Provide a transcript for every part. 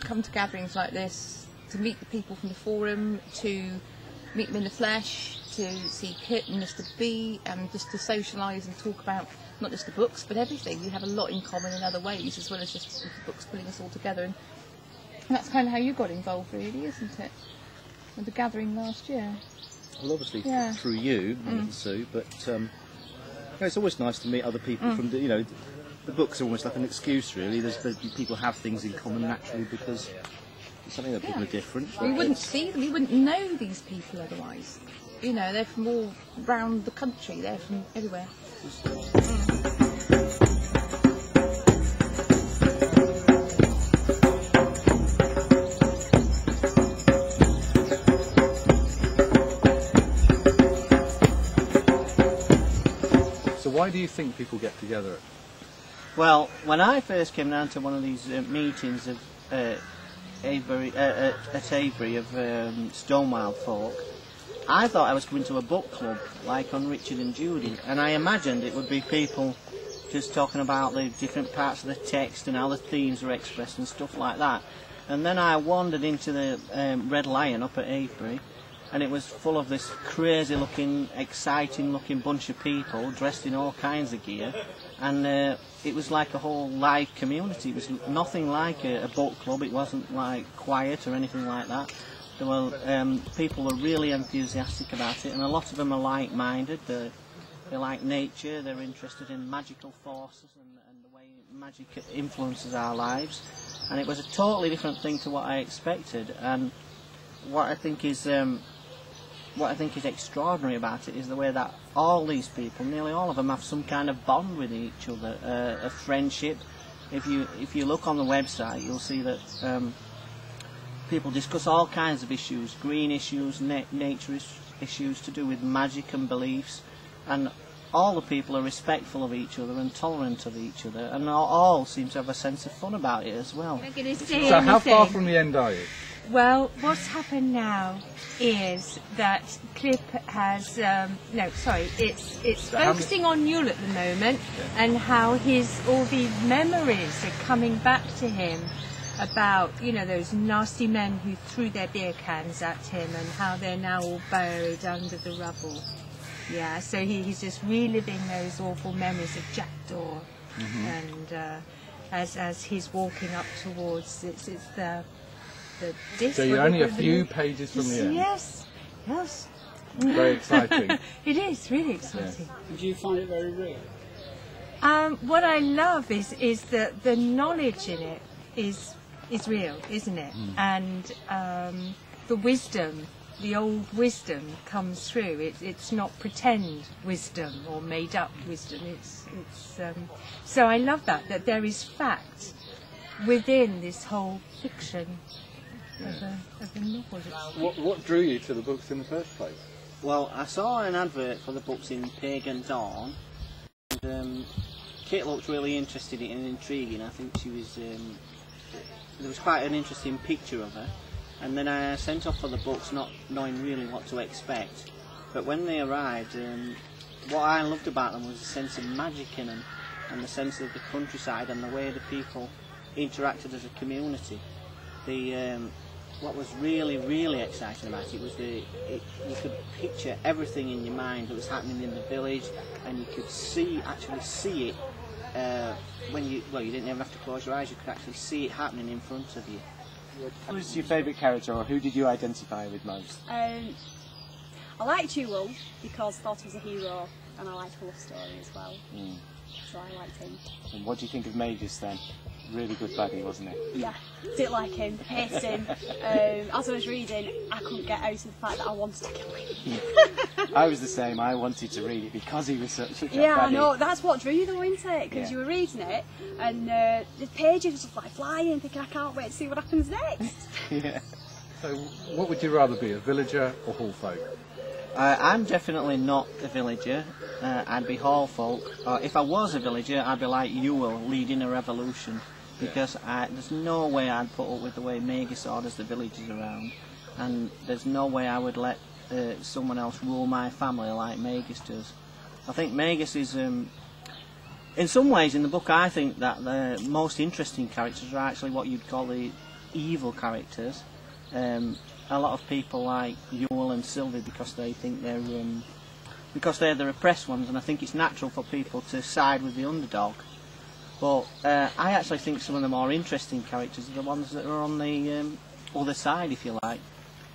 come to gatherings like this to meet the people from the forum, to meet them in the flesh, to see Kit and Mr. B, and just to socialise and talk about not just the books but everything. We have a lot in common in other ways, as well as just the books pulling us all together. And that's kind of how you got involved, really, isn't it? With the gathering last year. Well, obviously through you, Sue, but it's always nice to meet other people from the, the books are almost like an excuse, really. People have things in common naturally because it's something that people are different. We wouldn't see them, we wouldn't know these people otherwise. They're from all round the country, they're from everywhere. So why do you think people get together? Well, when I first came down to one of these meetings of Avebury, at Avebury of Stonewylde folk, I thought I was coming to a book club, like on Richard and Judy, and I imagined it would be people just talking about the different parts of the text and how the themes were expressed and stuff like that. And then I wandered into the Red Lion up at Avebury, and it was full of this crazy-looking, exciting-looking bunch of people dressed in all kinds of gear, and it was like a whole live community. It was nothing like a book club. It wasn't like quiet or anything like that. There were people were really enthusiastic about it, and a lot of them are like-minded. They like nature. They're interested in magical forces and the way magic influences our lives. And it was a totally different thing to what I expected. And what I think is extraordinary about it is the way that all these people, nearly all of them, have some kind of bond with each other, a friendship. If you look on the website, you'll see that people discuss all kinds of issues, green issues, nature issues to do with magic and beliefs, and all the people are respectful of each other and tolerant of each other, and all seem to have a sense of fun about it as well. So how far from the end are you? Well, what's happened now is that Clip has it's focusing on Yule at the moment, and how all these memories are coming back to him about those nasty men who threw their beer cans at him, and how they're now all buried under the rubble. Yeah, so he's just reliving those awful memories of Jackdaw, and as he's walking up towards it's the So you're only a few pages from the end. Yes. Very exciting. It is really exciting. Do you find it very real? What I love is that the knowledge in it is real, isn't it? And the wisdom, the old wisdom, comes through. It's not pretend wisdom or made up wisdom. So I love that there is fact within this whole fiction of the novel. What drew you to the books in the first place? Well, I saw an advert for the books in Pagan Dawn, and Kit looked really interested and intriguing. I think she was. There was quite an interesting picture of her, and then I sent off for the books, not knowing really what to expect. But when they arrived, what I loved about them was the sense of magic in them, and the sense of the countryside and the way the people interacted as a community. What was really, really exciting about it was you could picture everything in your mind that was happening in the village, and you could actually see it when you didn't even have to close your eyes. You could actually see it happening in front of you. Who was your favourite character, or who did you identify with most? I liked Jewel because I thought he was a hero, and I liked the love story as well. So I liked him. And what do you think of Magus then? Really good buddy, wasn't he? Yeah, didn't like him, hated him. As I was reading, I couldn't get out of the fact that I wanted to kill him. I was the same. I wanted to read it because he was such a yeah, buddy. I know. That's what drew you though, isn't it? Because you were reading it, and the pages were just like flying, thinking I can't wait to see what happens next. Yeah. So what would you rather be, a villager or hall folk? I'm definitely not a villager. I'd be hall folk. If I was a villager, I'd be like Ewell, leading a revolution. Because there's no way I'd put up with the way Magus orders the villagers around, and there's no way I would let someone else rule my family like Magus does. I think Magus is, in some ways in the book, I think that the most interesting characters are actually what you'd call the evil characters. A lot of people like Ewell and Sylvie because they think they're the repressed ones, and I think it's natural for people to side with the underdog. But I actually think some of the more interesting characters are the ones that are on the other side, if you like.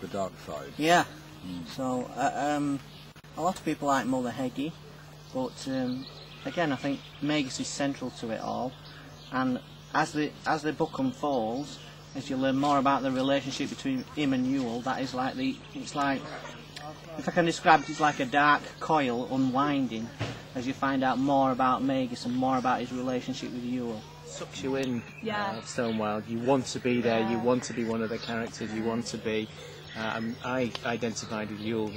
The dark side. Yeah. So a lot of people like Mother Heggie, but again, I think Magus is central to it all. And as the book unfolds, as you learn more about the relationship between him and Ewell, that is like it's like, if I can describe it, it's like a dark coil unwinding as you find out more about Magus and more about his relationship with Ewell. Sucks you in, Yeah. Stonewylde. You want to be there, you want to be one of the characters, you want to be... I identified with Ewell,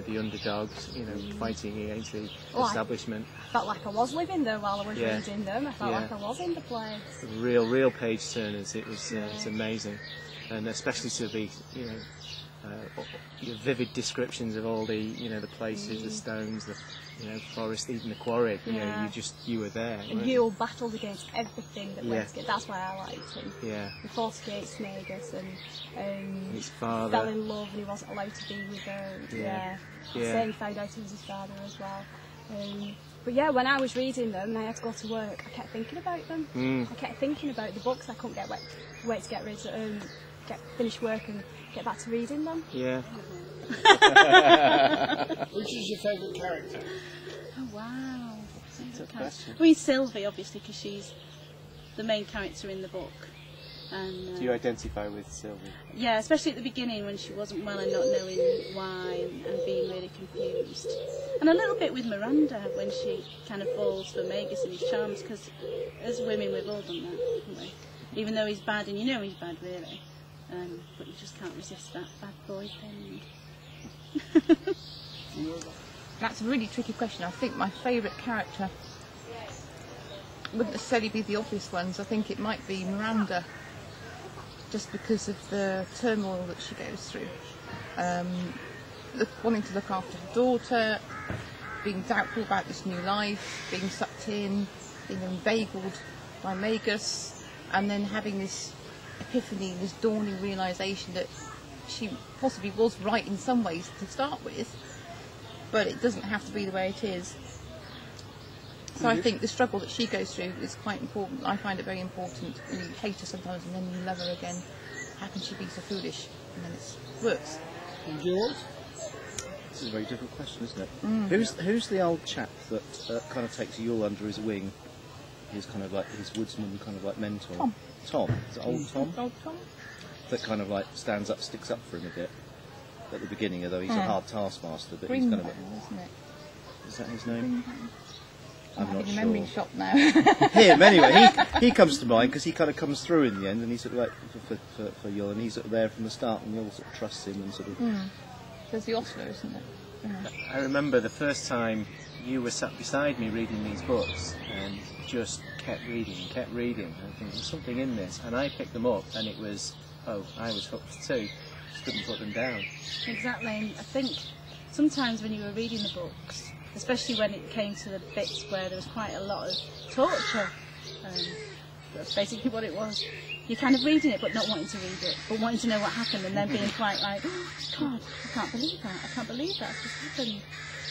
the underdogs, fighting against the establishment. I felt like I was living there while I was reading them. I felt like I was in the place. Real page turners. It was it's amazing, and especially to be vivid descriptions of all the the places, the stones, the forest, even the quarry. You were there. And Ewell battled against everything that went against. That's why I liked him. Yeah. He fought against Magus and his father fell in love and he wasn't allowed to be with her. Yeah. Same, he found out he was his father as well. But yeah, when I was reading them and I had to go to work, I kept thinking about them. I kept thinking about the books. I couldn't wait to get rid of finish work and get back to reading them. Yeah. Which is your favourite character? Oh wow. That's a question. We Sylvie, obviously, because she's the main character in the book. And, Do you identify with Sylvie? Yeah, especially at the beginning when she wasn't well and not knowing why and being really confused. And a little bit with Miranda when she kind of falls for Magus and his charms, because as women we've all done that, haven't we? Even though he's bad, and he's bad really, but you just can't resist that bad boy thing. That's a really tricky question. I think my favourite character wouldn't necessarily be the obvious ones. I think it might be Miranda, just because of the turmoil that she goes through. Wanting to look after her daughter, being doubtful about this new life, being sucked in, being inveigled by Magus, and then having this epiphany, this dawning realisation that she possibly was right in some ways to start with, but it doesn't have to be the way it is. So I think the struggle that she goes through is quite important. I find it very important. You hate her sometimes and then you love her again. How can she be so foolish? And then it works. And yours? This is a very difficult question, isn't it? Who's the old chap that kind of takes Ewell under his wing? He's kind of like his woodsman, kind of like mentor. Tom. Is it old Tom? Old Tom? That kind of like sticks up for him a bit at the beginning, although he's a hard taskmaster. But he's kind of isn't it? Is that his name? I'm not having sure. a memory shop now. Him anyway. He comes to mind because he kind of comes through in the end, and he's sort of like for Ewell, and he's sort of there from the start, and Ewell sort of trusts him and sort of. There's the Oscar, isn't it? I remember the first time you were sat beside me reading these books and just kept reading. And I think there's something in this, and I picked them up, and it was, I was hooked too. Just couldn't put them down. Exactly, and I think sometimes when you were reading the books, especially when it came to the bits where there was quite a lot of torture, that's basically what it was. You're kind of reading it but not wanting to read it, but wanting to know what happened, and then being quite like, oh, God, I can't believe that's just happened.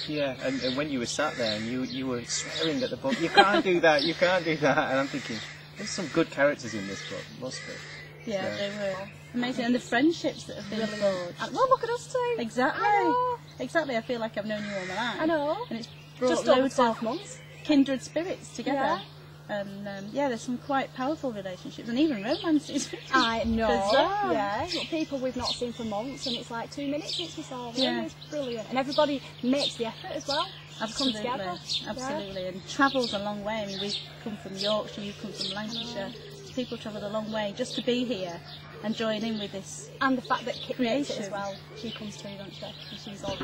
Yeah, and when you were sat there and you were swearing at the book, you can't do that, and I'm thinking, there's some good characters in this book, must be. Yeah, they were amazing, and the friendships that have been forged. Well, look at us two. Exactly. I feel like I've known you all my life. I know. And it's brought Just over loads 12 of months. kindred spirits together. Yeah. And there's some quite powerful relationships, and even romances. I know. Bizarre. Yeah, but people we've not seen for months, and it's like 2 minutes since we saw them. Yeah. It's brilliant, and everybody makes the effort as well. Absolutely, Come together. absolutely, and travels a long way. I mean, we come from Yorkshire, you come from Lancashire. People travelled a long way just to be here and join in with this. And the fact that Kit makes it creation as well. She comes through, doesn't she? And she's all